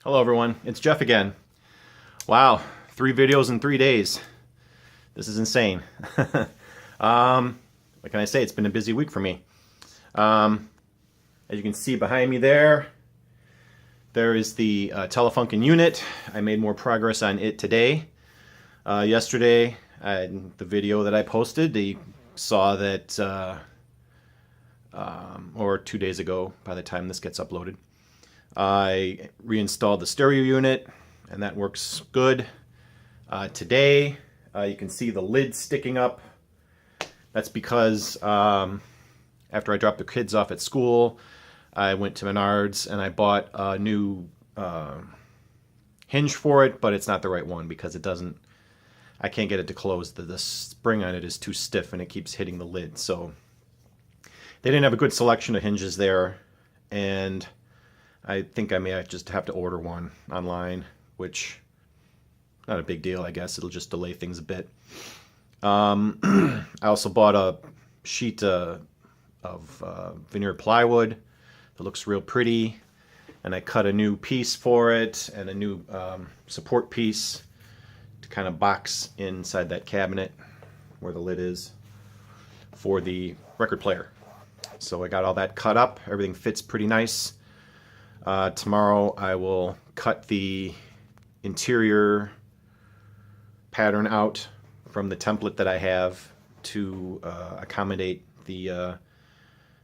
Hello everyone, it's Jeff again. Wow, 3 videos in 3 days. This is insane. What can I say? It's been a busy week for me. As you can see behind me there is the Telefunken unit. I made more progress on it today. Yesterday, the video that I posted, you saw that, or 2 days ago by the time this gets uploaded, I reinstalled the stereo unit, and that works good. Today, you can see the lid sticking up. That's because after I dropped the kids off at school, I went to Menards and I bought a new hinge for it, but it's not the right one because I can't get it to close. The spring on it is too stiff and it keeps hitting the lid. So they didn't have a good selection of hinges there, and I think I may just have to order one online, which not a big deal, I guess. It'll just delay things a bit. I also bought a sheet of veneer plywood that looks real pretty, and I cut a new piece for it and a new support piece to kind of box inside that cabinet where the lid is for the record player. So I got all that cut up. Everything fits pretty nice. Tomorrow I will cut the interior pattern out from the template that I have to accommodate the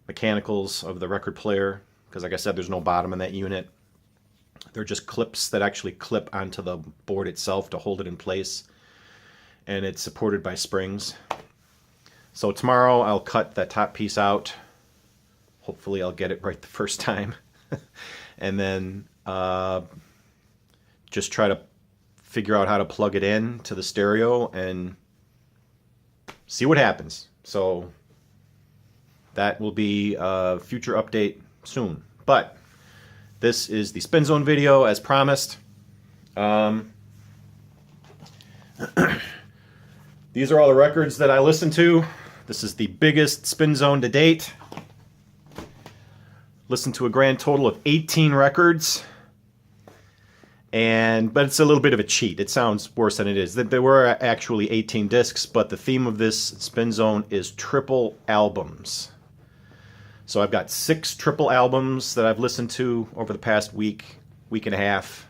mechanicals of the record player, because like I said, there's no bottom in that unit. They're just clips that actually clip onto the board itself to hold it in place, and it's supported by springs. So tomorrow I'll cut that top piece out. Hopefully I'll get it right the first time. And then just try to figure out how to plug it in to the stereo and see what happens. So that will be a future update soon. But this is the Spin Zone video as promised. These are all the records that I listen to. This is the biggest Spin Zone to date. Listened to a grand total of 18 records, but it's a little bit of a cheat. It sounds worse than it is. There were actually 18 discs, but the theme of this Spin Zone is triple albums. So I've got 6 triple albums that I've listened to over the past week and a half.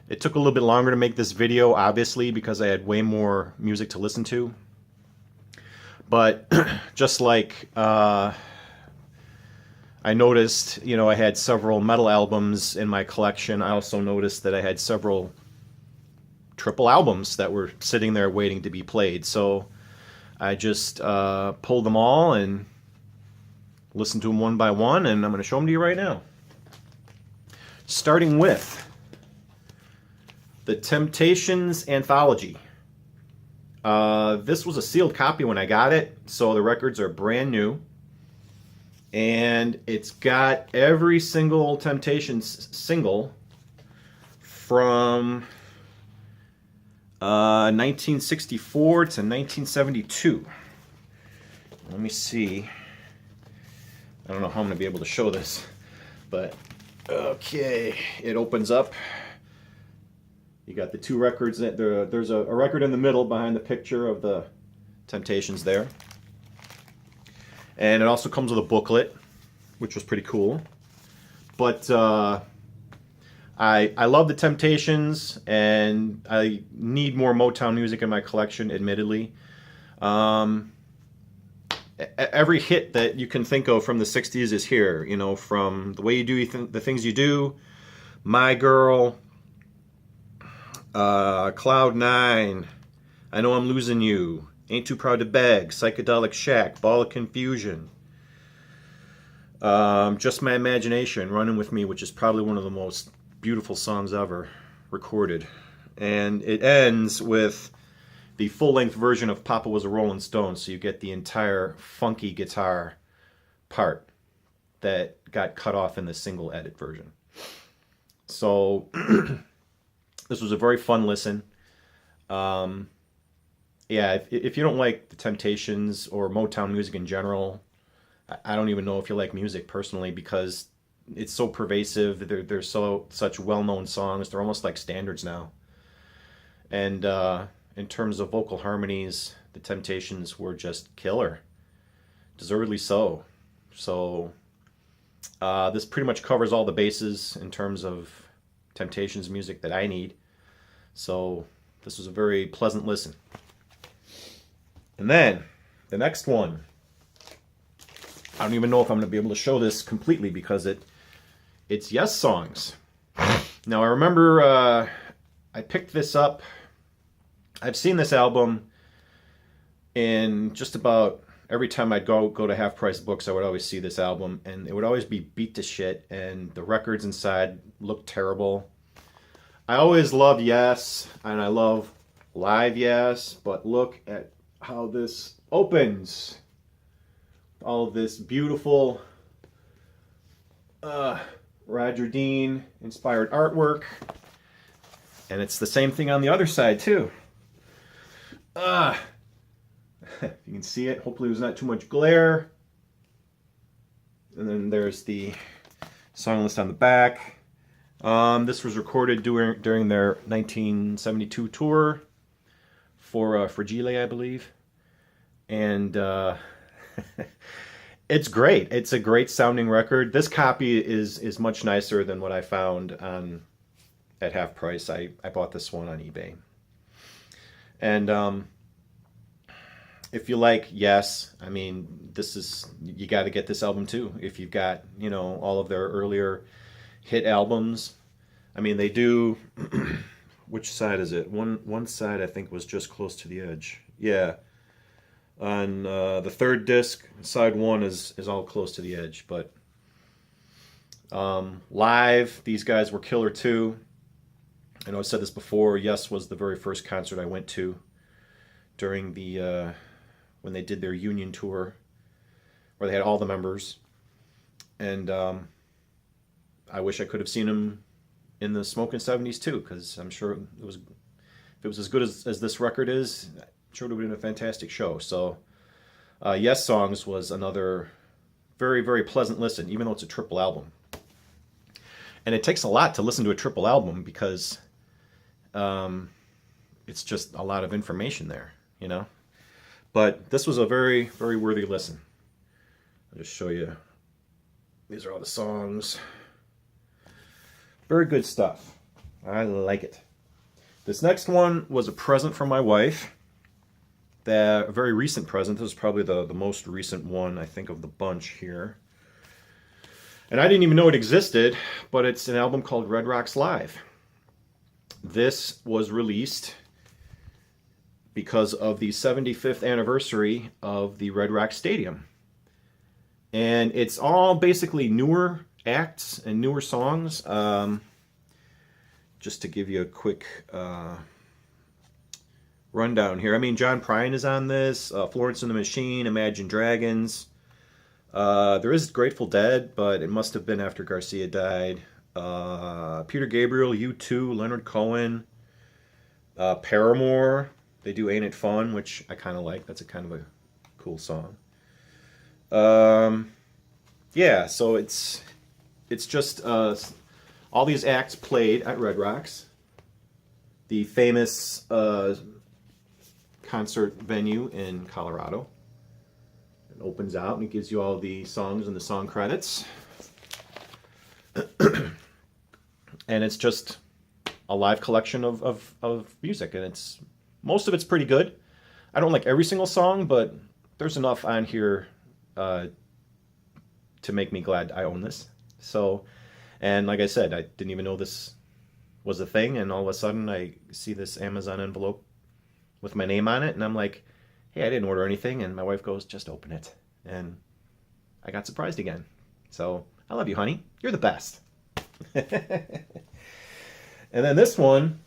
It took a little bit longer to make this video, obviously, because I had way more music to listen to. But just like I noticed, I had several metal albums in my collection. I also noticed that I had several triple albums that were sitting there waiting to be played. So I just pulled them all and listened to them one by one, and I'm going to show them to you right now. Starting with the Temptations Anthology. This was a sealed copy when I got it, so the records are brand new. And it's got every single Temptations single from 1964 to 1972. Let me see. I don't know how I'm going to be able to show this, but okay. It opens up. You got the 2 records. There's a record in the middle behind the picture of the Temptations there. And it also comes with a booklet, which was pretty cool. But I love the Temptations, and I need more Motown music in my collection, admittedly. Every hit that you can think of from the 60s is here. From The Way You Do the Things You Do, My Girl, Cloud 9, I Know I'm Losing You, Ain't Too Proud to Beg, Psychedelic Shack, Ball of Confusion, Just My Imagination, Running With Me, which is probably one of the most beautiful songs ever recorded. And it ends with the full-length version of Papa Was a Rolling Stone, so you get the entire funky guitar part that got cut off in the single edit version. So this was a very fun listen. Yeah, if you don't like the Temptations or Motown music in general, I don't even know if you like music personally, because it's so pervasive. They're such well-known songs. They're almost like standards now. And in terms of vocal harmonies, the Temptations were just killer, deservedly so. So this pretty much covers all the bases in terms of Temptations music that I need. So this was a very pleasant listen. And then the next one, I don't even know if I'm going to be able to show this completely because it's Yes songs. Now I remember I picked this up. I've seen this album in just about every time I'd go to Half Price Books. I would always see this album, and it would always be beat to shit, and the records inside looked terrible. I always loved Yes, and I love live Yes, but look at how this opens. All this beautiful Roger Dean inspired artwork, and it's the same thing on the other side too. You can see it. Hopefully there's not too much glare. And then there's the song list on the back. This was recorded during their 1972 tour for Fragile, I believe. And it's great. It's a great sounding record. This copy is much nicer than what I found at Half Price. I bought this one on eBay. And if you like Yes, I mean, you got to get this album too. If you've got, all of their earlier hit albums. I mean, they do, which side is it? One side I think was Just Close to the Edge. Yeah. On the third disc, side 1 is all Close to the Edge. But live, these guys were killer too. I know I've said this before. Yes was the very first concert I went to during the when they did their Union tour, where they had all the members. And I wish I could have seen them in the Smokin' 70s too, because I'm sure if it was as good as this record is, I'm sure it would have been a fantastic show. So Yes Songs was another very, very pleasant listen, even though it's a triple album. And it takes a lot to listen to a triple album because it's just a lot of information there, But this was a very, very worthy listen. I'll just show you. These are all the songs. Very good stuff. I like it. This next one was a present from my wife. A very recent present. This is probably the most recent one, I think, of the bunch here. And I didn't even know it existed, but it's an album called Red Rocks Live. This was released because of the 75th anniversary of the Red Rocks Stadium. And it's all basically newer acts and newer songs. Just to give you a quick rundown here. I mean, John Prine is on this, Florence and the Machine, Imagine Dragons. There is Grateful Dead, but it must have been after Garcia died. Peter Gabriel, U2, Leonard Cohen, Paramore. They do Ain't It Fun, which I kind of like. That's a kind of a cool song. Yeah, so it's just all these acts played at Red Rocks, the famous concert venue in Colorado. It opens out and it gives you all the songs and the song credits. And it's just a live collection of music, and most of it's pretty good. I don't like every single song, but there's enough on here to make me glad I own this. So, and like I said, I didn't even know this was a thing, and all of a sudden I see this Amazon envelope with my name on it, and I'm like, hey, I didn't order anything, and my wife goes, just open it. And I got surprised again. So, I love you, honey. You're the best. And then this one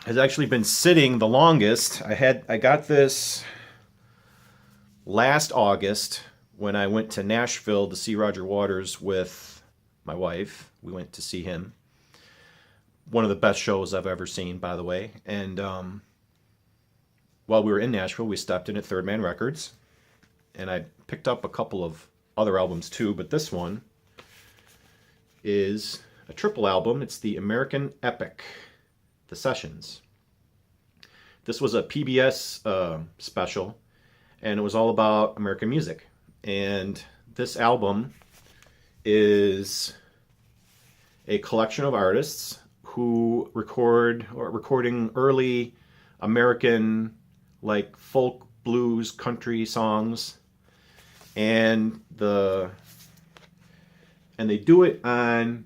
has actually been sitting the longest. I got this last August when I went to Nashville to see Roger Waters with my wife. We went to see him. One of the best shows I've ever seen, by the way. And while we were in Nashville, we stopped in at Third Man Records, and I picked up a couple of other albums too, but this one is a triple album. It's the American Epic, The Sessions. This was a PBS special, and it was all about American music. And this album is a collection of artists who recording early American like folk, blues, country songs, and they do it on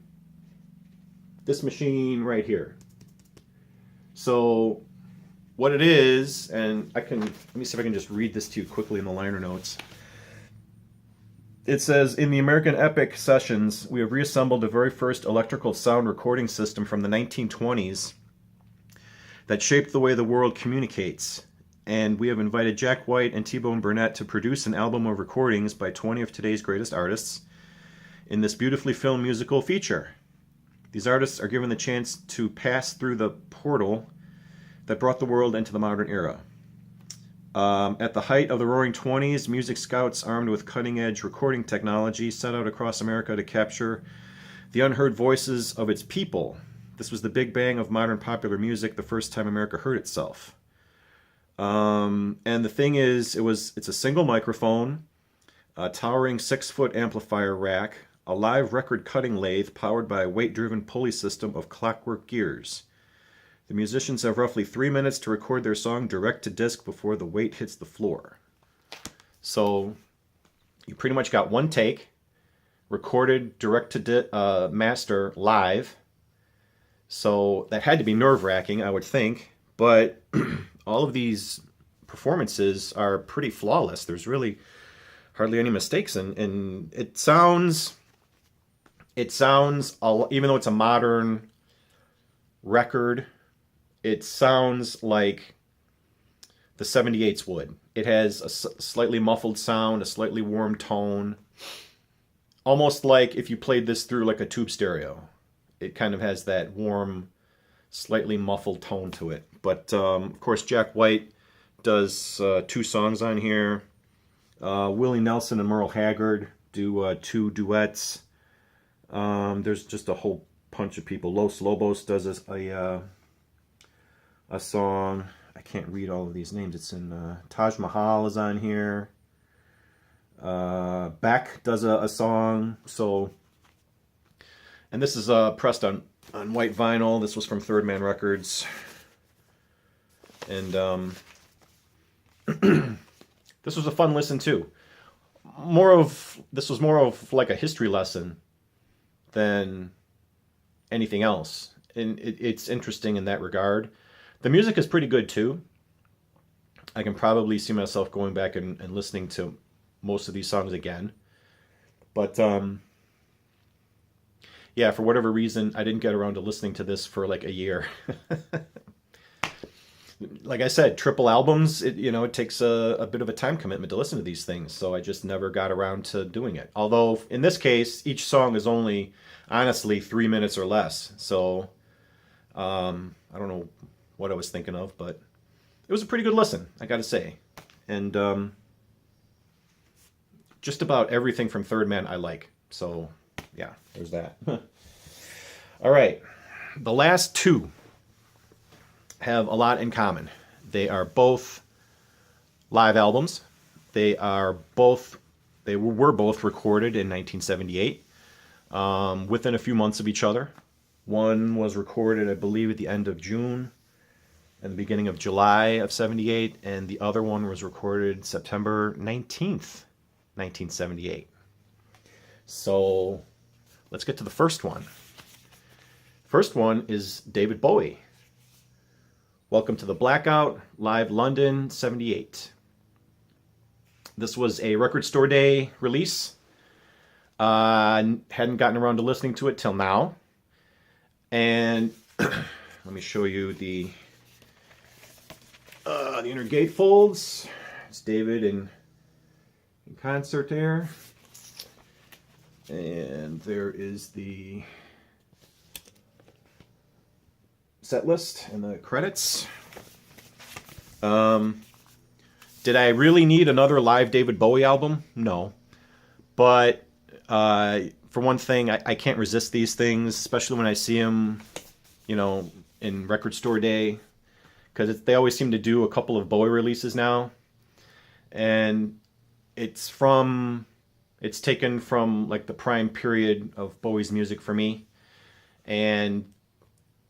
this machine right here. So what it is, and let me see if I can just read this to you quickly in the liner notes. It says, in the American Epic Sessions, we have reassembled the very first electrical sound recording system from the 1920s that shaped the way the world communicates. And we have invited Jack White and T-Bone Burnett to produce an album of recordings by 20 of today's greatest artists in this beautifully filmed musical feature. These artists are given the chance to pass through the portal that brought the world into the modern era. At the height of the Roaring '20s, music scouts armed with cutting-edge recording technology set out across America to capture the unheard voices of its people. This was the big bang of modern popular music, the first time America heard itself. And the thing is, it's a single microphone, a towering 6-foot amplifier rack, a live record cutting lathe powered by a weight-driven pulley system of clockwork gears. The musicians have roughly 3 minutes to record their song direct to disc before the weight hits the floor. So you pretty much got one take, recorded direct to master live. So that had to be nerve-wracking, I would think. But all of these performances are pretty flawless. There's really hardly any mistakes, and it sounds, even though it's a modern record, it sounds like the 78s would. It has a slightly muffled sound, a slightly warm tone, almost like if you played this through like a tube stereo. It kind of has that warm, slightly muffled tone to it. But of course, Jack White does 2 songs on here. Willie Nelson and Merle Haggard do 2 duets. There's just a whole bunch of people. Los Lobos does a song. I can't read all of these names. It's in Taj Mahal is on here. Beck does a song. So, and this is pressed on white vinyl. This was from Third Man Records. And this was a fun listen too. This was more of like a history lesson than anything else. And it's interesting in that regard. The music is pretty good too. I can probably see myself going back and listening to most of these songs again. But yeah, for whatever reason, I didn't get around to listening to this for like a year. Like I said, triple albums, it takes a bit of a time commitment to listen to these things. So I just never got around to doing it. Although in this case, each song is only, honestly, 3 minutes or less. So I don't know what I was thinking of, but it was a pretty good listen, I gotta say. And just about everything from Third Man I like. So yeah, there's that. All right, the last 2 have a lot in common. They are both live albums. They were both recorded in 1978, within a few months of each other. One was recorded, I believe, at the end of June and the beginning of July of 78, and the other one was recorded September 19th, 1978. So let's get to the first one. First one is David Bowie. Welcome to the Blackout, Live London, 78. This was a Record Store Day release. Hadn't gotten around to listening to it till now. And let me show you the inner gatefolds. It's David in concert there. And there is the set list and the credits. Did I really need another live David Bowie album? No. But for for one thing, I can't resist these things, especially when I see them, you know, in record store day, because they always seem to do a couple of Bowie releases now, and it's taken from like the prime period of Bowie's music for me. And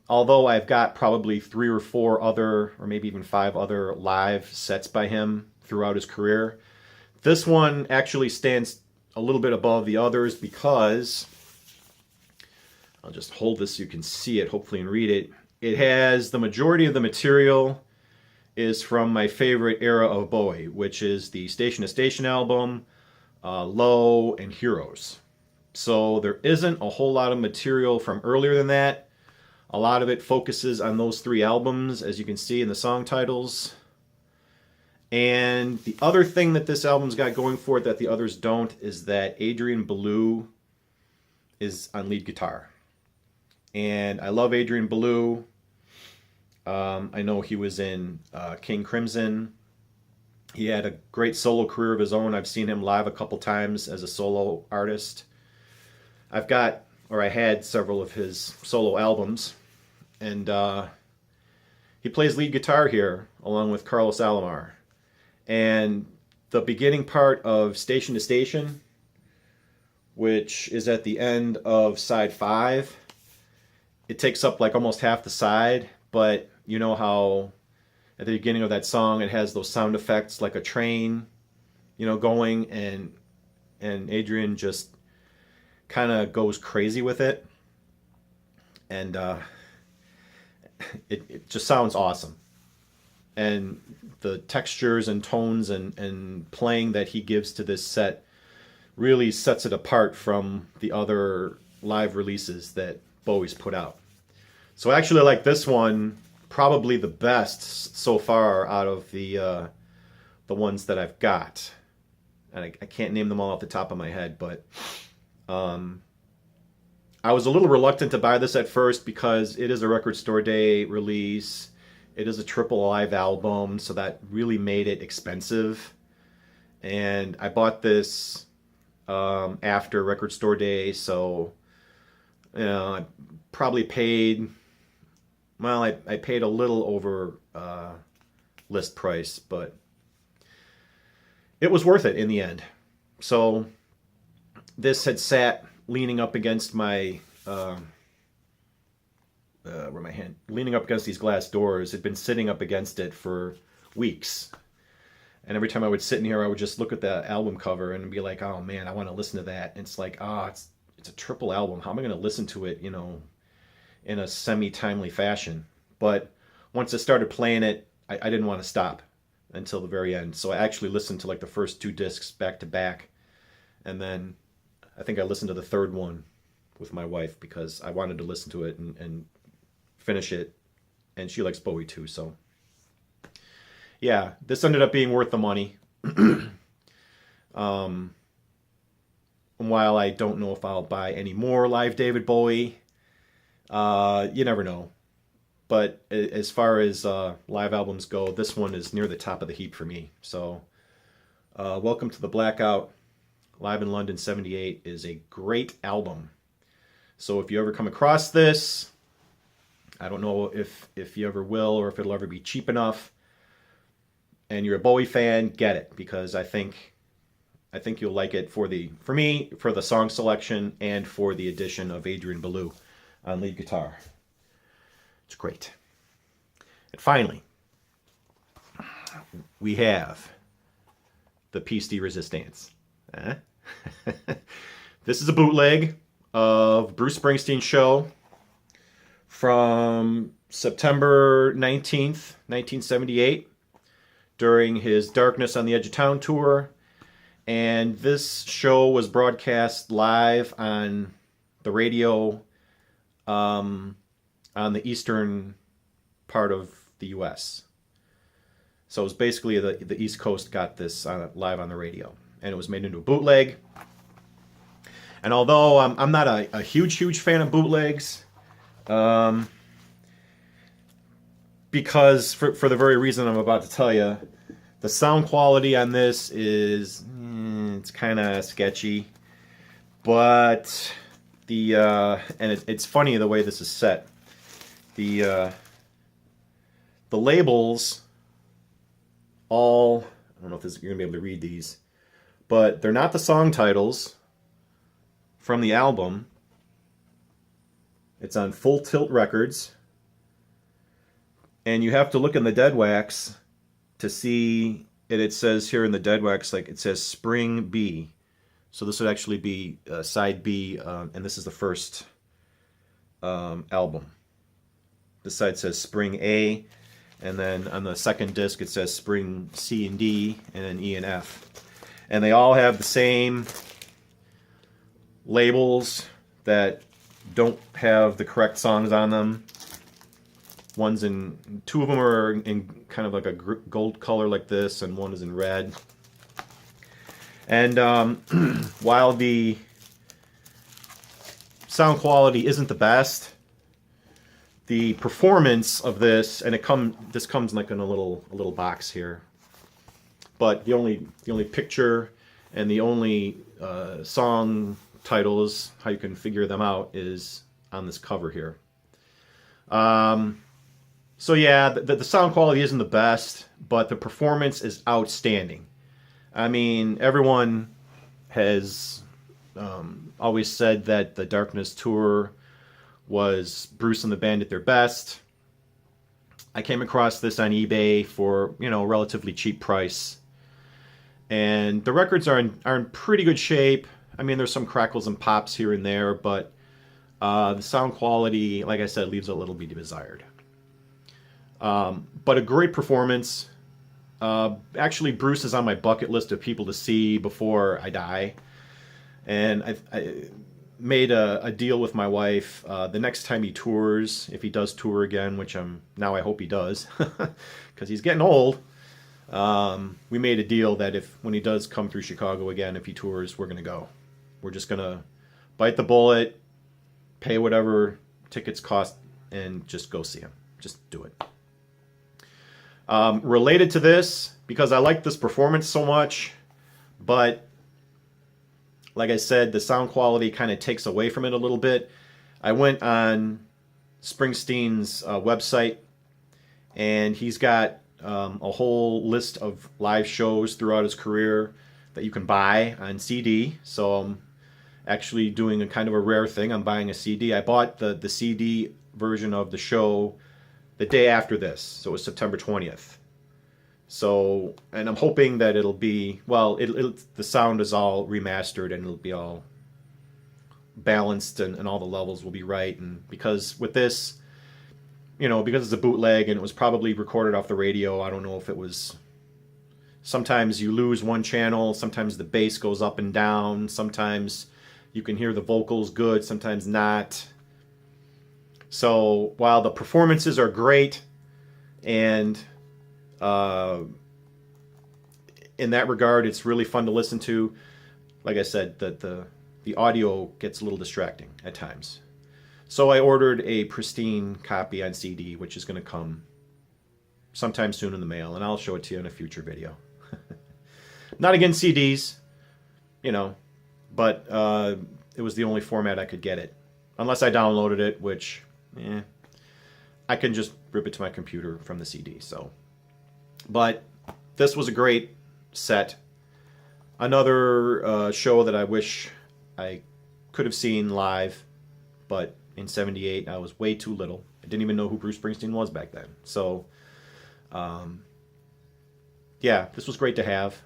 although I've got probably 3 or 4 other, or maybe even 5 other live sets by him throughout his career, this one actually stands a little bit above the others because, I'll just hold this so you can see it, hopefully, and read it. It has the majority of the material is from my favorite era of Bowie, which is the Station to Station album, Low, and Heroes. So there isn't a whole lot of material from earlier than that. A lot of it focuses on those 3 albums, as you can see in the song titles. And the other thing that this album's got going for it that the others don't is that Adrian Belew is on lead guitar. And I love Adrian Belew. I know he was in King Crimson. He had a great solo career of his own. I've seen him live a couple times as a solo artist. I had several of his solo albums. And he plays lead guitar here along with Carlos Alomar. And the beginning part of Station to Station, which is at the end of side 5, it takes up like almost half the side, but you know how at the beginning of that song it has those sound effects like a train, you know, going, and Adrian just kind of goes crazy with it, and it just sounds awesome. And the textures and tones and playing that he gives to this set really sets it apart from the other live releases that Bowie's put out. So I actually like this one probably the best so far out of the ones that I've got. And I can't name them all off the top of my head, but I was a little reluctant to buy this at first because it is a record store day release. It is a triple live album, so that really made it expensive. And I bought this after record store day, so you know, I probably paid, well, I paid a little over list price, but it was worth it in the end. So this had sat leaning up against my leaning up against these glass doors. Had been sitting up against it for weeks, and every time I would sit in here, I would just look at the album cover and be like, "Oh man, I want to listen to that." And it's like, it's a triple album. How am I going to listen to it, you know, in a semi-timely fashion? But once I started playing it, I didn't want to stop until the very end. So I actually listened to like the first 2 discs back to back, and then I think I listened to the 3rd one with my wife because I wanted to listen to it and finish it, and she likes Bowie too, so yeah, this ended up being worth the money. While I don't know if I'll buy any more live David Bowie, you never know, but as far as live albums go, this one is near the top of the heap for me. So Welcome to the Blackout live in London 78 is a great album. So if you ever come across this, I don't know if you ever will or if it'll ever be cheap enough, and you're a Bowie fan, get it, because I think you'll like it for me, for the song selection and for the addition of Adrian Belew on lead guitar. It's great. And finally, we have the Piece de Resistance. This is a bootleg of Bruce Springsteen's show from September 19th, 1978, during his Darkness on the Edge of Town tour. And this show was broadcast live on the radio on the eastern part of the U.S. So it was basically the East Coast got this live on the radio. And it was made into a bootleg. And although I'm not a huge fan of bootlegs, because for the very reason I'm about to tell you, the sound quality on this is it's kind of sketchy. But the and it's funny the way this is set. The labels all, I don't know if you're gonna be able to read these, but they're not the song titles from the album. It's on Full Tilt Records, and you have to look in the dead wax to see it. It says here in the dead wax, like it says Spring B. So this would actually be side B, and this is the first album. This side says Spring A, and then on the second disc it says Spring C and D, and then E and F. And they all have the same labels that don't have the correct songs on them. Two of them are in kind of like a gold color like this, and one is in red. And while the sound quality isn't the best, the performance of this, and this comes like in a little box here, but the only picture and the only song titles, how you can figure them out, is on this cover here. So yeah, the sound quality isn't the best, but the performance is outstanding. I mean, everyone has always said that the Darkness tour was Bruce and the band at their best. I came across this on eBay for, a relatively cheap price. And the records are in pretty good shape. I mean, there's some crackles and pops here and there, but the sound quality, like I said, leaves a little bit desired. But a great performance. Actually, Bruce is on my bucket list of people to see before I die. And I made a deal with my wife. The next time he tours, if he does tour again, which I hope he does, because he's getting old. We made a deal that when he does come through Chicago again, if he tours, we're going to go. We're just going to bite the bullet, pay whatever tickets cost, and just go see him. Just do it. Related to this, because I like this performance so much, but like I said, the sound quality kind of takes away from it a little bit. I went on Springsteen's website, and he's got a whole list of live shows throughout his career that you can buy on CD. So I'm actually doing a kind of a rare thing. I'm buying a CD. I bought the CD version of the show the day after this, so it was September 20th. So, and I'm hoping that it'll be, the sound is all remastered and it'll be all balanced and all the levels will be right. And because with this, because it's a bootleg and it was probably recorded off the radio, I don't know if it was, sometimes you lose one channel, sometimes the bass goes up and down, sometimes you can hear the vocals good, sometimes not. So while the performances are great, and in that regard, it's really fun to listen to, like I said, the audio gets a little distracting at times. So I ordered a pristine copy on CD, which is going to come sometime soon in the mail, and I'll show it to you in a future video. Not against CDs, but it was the only format I could get it. Unless I downloaded it, which... I can just rip it to my computer from the CD. So, but this was a great set. Another show that I wish I could have seen live, but in '78 I was way too little. I didn't even know who Bruce Springsteen was back then. So, yeah, this was great to have,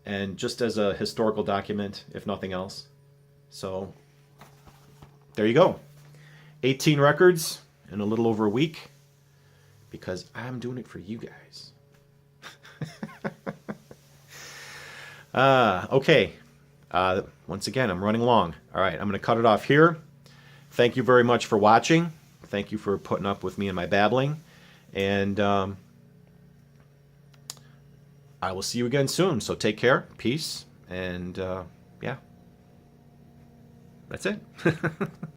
and just as a historical document, if nothing else. So, there you go. 18 records in a little over a week, because I'm doing it for you guys. Okay. Once again, I'm running long. All right, I'm going to cut it off here. Thank you very much for watching. Thank you for putting up with me and my babbling. And I will see you again soon. So take care. Peace. And yeah, that's it.